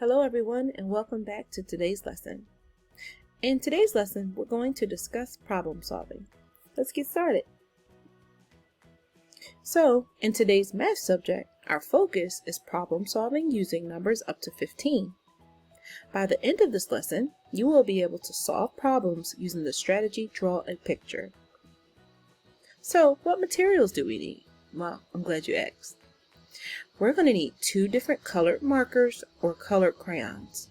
Hello everyone and welcome back to today's lesson. In today's lesson, we're going to discuss problem solving. Let's get started. So, in today's math subject, our focus is problem solving using numbers up to 15. By the end of this lesson, you will be able to solve problems using the strategy Draw a Picture. So, what materials do we need? Well, I'm glad you asked. We're going to need 2 different colored markers or colored crayons.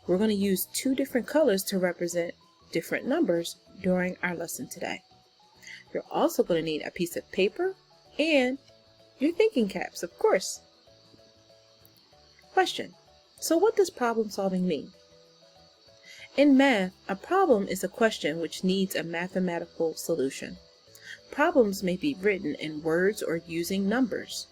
We're going to use 2 different colors to represent different numbers during our lesson today. You're also going to need a piece of paper and your thinking caps, of course. Question: so what does problem solving mean? In math, a problem is a question which needs a mathematical solution. Problems may be written in words or using numbers.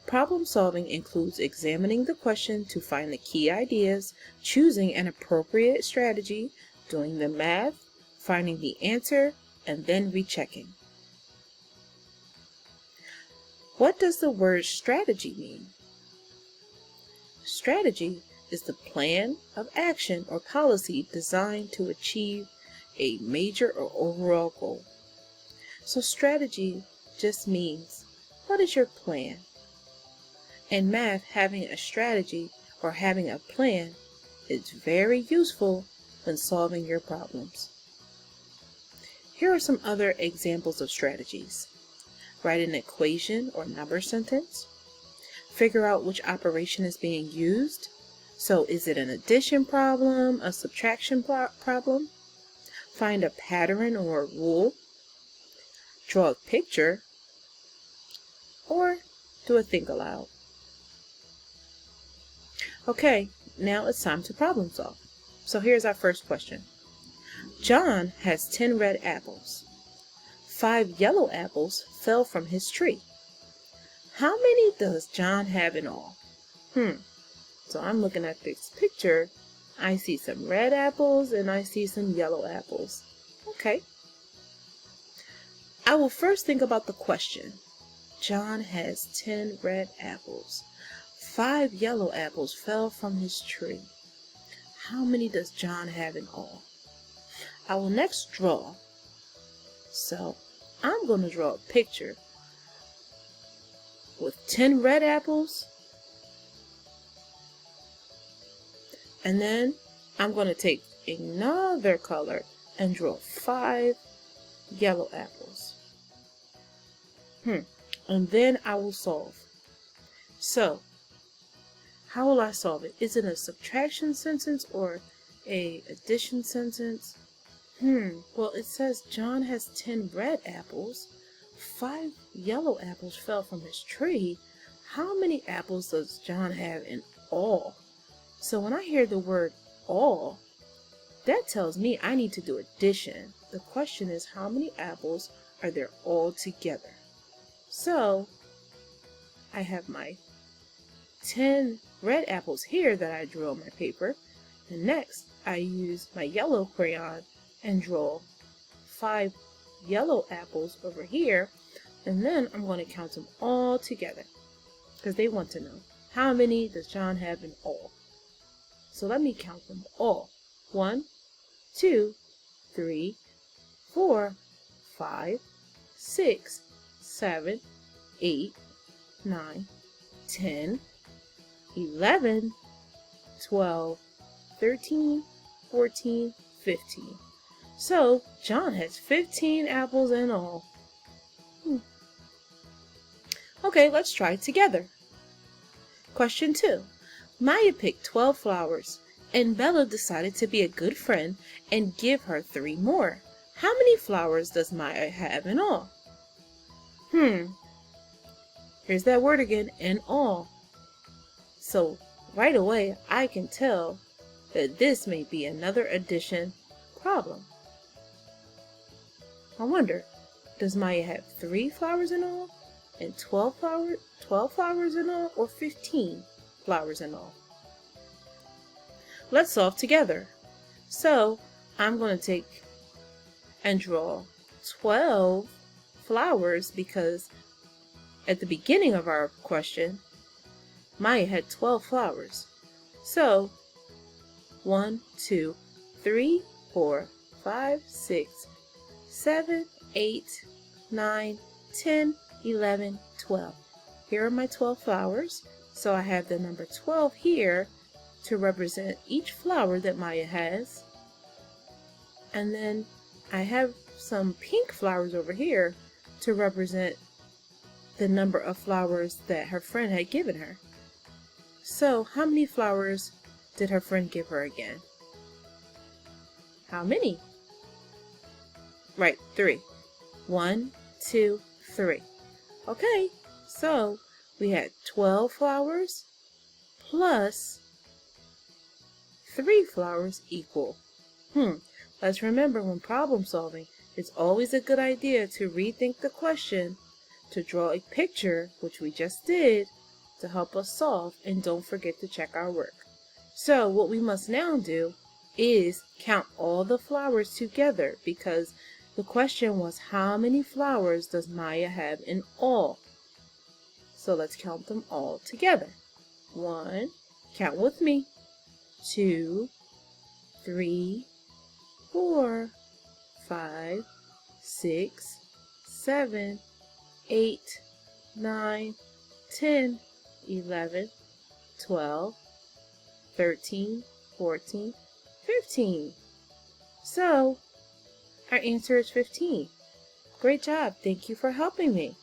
Problem solving includes examining the question to find the key ideas, choosing an appropriate strategy, doing the math, finding the answer, and then rechecking. What does the word strategy mean? Strategy is the plan of action or policy designed to achieve a major or overall goal. So strategy just means, what is your plan? In math, having a strategy or having a plan is very useful when solving your problems. Here are some other examples of strategies. Write an equation or number sentence. Figure out which operation is being used. So is it an addition problem, a subtraction problem? Find a pattern or a rule. Draw a picture, or do a think aloud. Okay, now it's time to problem solve. So here's our first question. John has 10 red apples. 5 yellow apples fell from his tree. How many does John have in all? So I'm looking at this picture. I see some red apples and I see some yellow apples. Okay. I will first think about the question. John has 10 red apples. 5 yellow apples fell from his tree. How many does John have in all? I will next draw. So I'm going to draw a picture with 10 red apples. And then I'm going to take another color and draw 5 yellow apples. And then I will solve. So, how will I solve it? Is it a subtraction sentence or a addition sentence? Well, it says John has 10 red apples. 5 yellow apples fell from his tree. How many apples does John have in all? So when I hear the word all, that tells me I need to do addition. The question is, how many apples are there all together? So I have my 10 red apples here that I drew on my paper, and next I use my yellow crayon and draw 5 yellow apples over here, and then I'm going to count them all together because they want to know, how many does John have in all? So let me count them all. 1, 2, 3, 4, 5, 6, 7, 8, 9, 10, 11, 12, 13, 14, 15. So John has 15 apples in all. Okay, let's try it together. Question 2. Maya picked 12 flowers, and Bella decided to be a good friend and give her 3 more. How many flowers does Maya have in all? Here's that word again, in all. So right away I can tell that this may be another addition problem. I wonder, does Maya have 3 flowers in all, and 12 flowers in all, or 15 flowers in all? Let's solve together. So I'm going to take and draw 12 flowers because at the beginning of our question, Maya had 12 flowers. So 1, 2, 3, 4, 5, 6, 7, 8, 9, 10, 11, 12. Here are my 12 flowers. So I have the number 12 here to represent each flower that Maya has. And then I have some pink flowers over here to represent the number of flowers that her friend had given her. So how many flowers did her friend give her again? How many? Right, 3. 1, 2, 3. Okay, so we had 12 flowers plus 3 flowers equal. Let's remember, when problem solving, it's always a good idea to rethink the question, to draw a picture, which we just did, to help us solve, and don't forget to check our work. So what we must now do is count all the flowers together, because the question was, how many flowers does Maya have in all? So let's count them all together. 1, count with me, 2, 3, 4, 5, 6, 7, 8, 9, 10, 11, 12, 13, 14, 15. So our answer is 15. Great job. Thank you for helping me.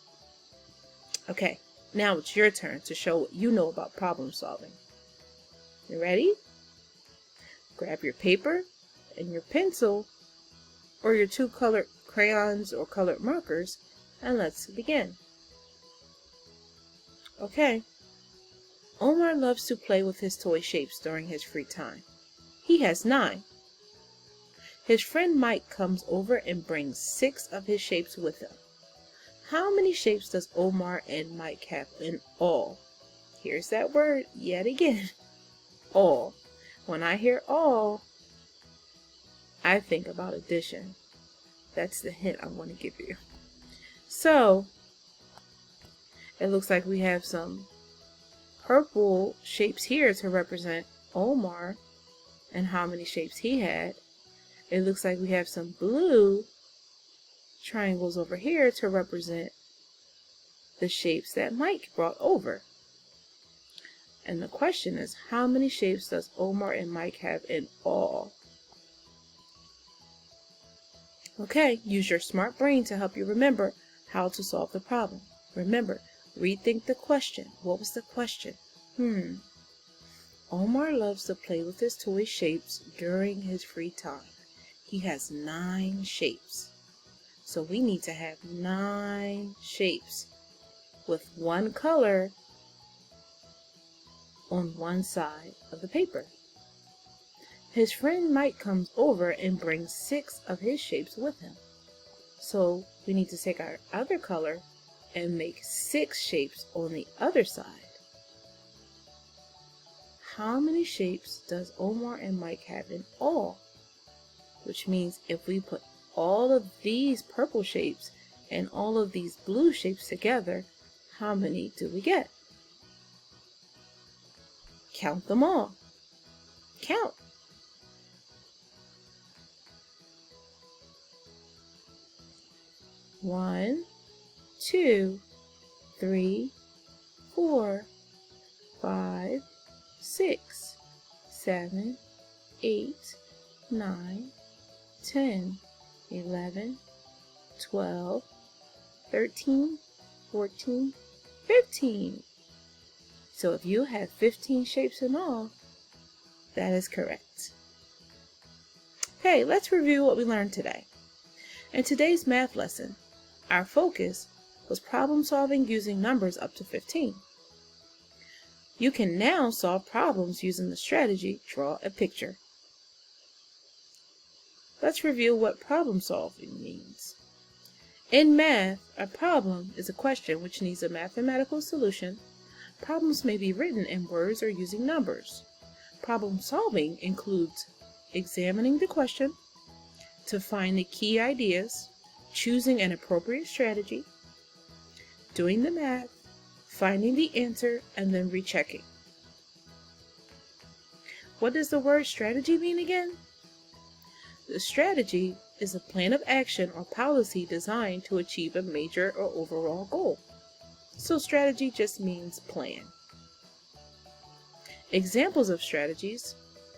Okay, now it's your turn to show what you know about problem solving. You ready? Grab your paper and your pencil or your 2 colored crayons or colored markers, and let's begin. Okay. Omar loves to play with his toy shapes during his free time. He has 9. His friend Mike comes over and brings 6 of his shapes with him. How many shapes does Omar and Mike have in all? Here's that word yet again. All. When I hear all, I think about addition. That's the hint I want to give you. So, it looks like we have some purple shapes here to represent Omar and how many shapes he had. It looks like we have some blue triangles over here to represent the shapes that Mike brought over. And the question is, how many shapes does Omar and Mike have in all? Okay, use your smart brain to help you remember how to solve the problem. Remember, rethink the question. What was the question? Omar loves to play with his toy shapes during his free time. He has 9 shapes. So we need to have 9 shapes with 1 color on one side of the paper. His friend Mike comes over and brings 6 of his shapes with him. So we need to take our other color and make 6 shapes on the other side. How many shapes does Omar and Mike have in all? Which means if we put all of these purple shapes and all of these blue shapes together, how many do we get? Count them all. Count. One, 2, 3, 4, 5, 6, 7, 8, 9, 10, 11, 12, 13, 14, 15. So if you have 15 shapes in all, that is correct. Okay, let's review what we learned today. In today's math lesson, our focus was problem solving using numbers up to 15. You can now solve problems using the strategy, draw a picture. Let's review what problem solving means. In math, a problem is a question which needs a mathematical solution. Problems may be written in words or using numbers. Problem solving includes examining the question to find the key ideas, choosing an appropriate strategy, doing the math, finding the answer, and then rechecking. what does the word strategy mean again? The strategy is a plan of action or policy designed to achieve a major or overall goal. So strategy just means plan. Examples of strategies: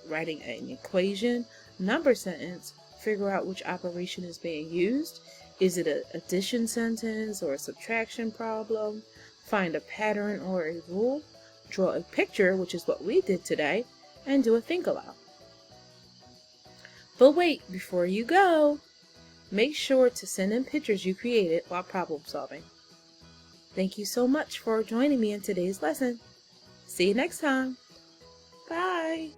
writing an equation, number sentence, figure out which operation is being used. Is it an addition sentence or a subtraction problem? Find a pattern or a rule. Draw a picture, which is what we did today, and do a think aloud. But wait, before you go, make sure to send in pictures you created while problem solving. Thank you so much for joining me in today's lesson. See you next time. Bye.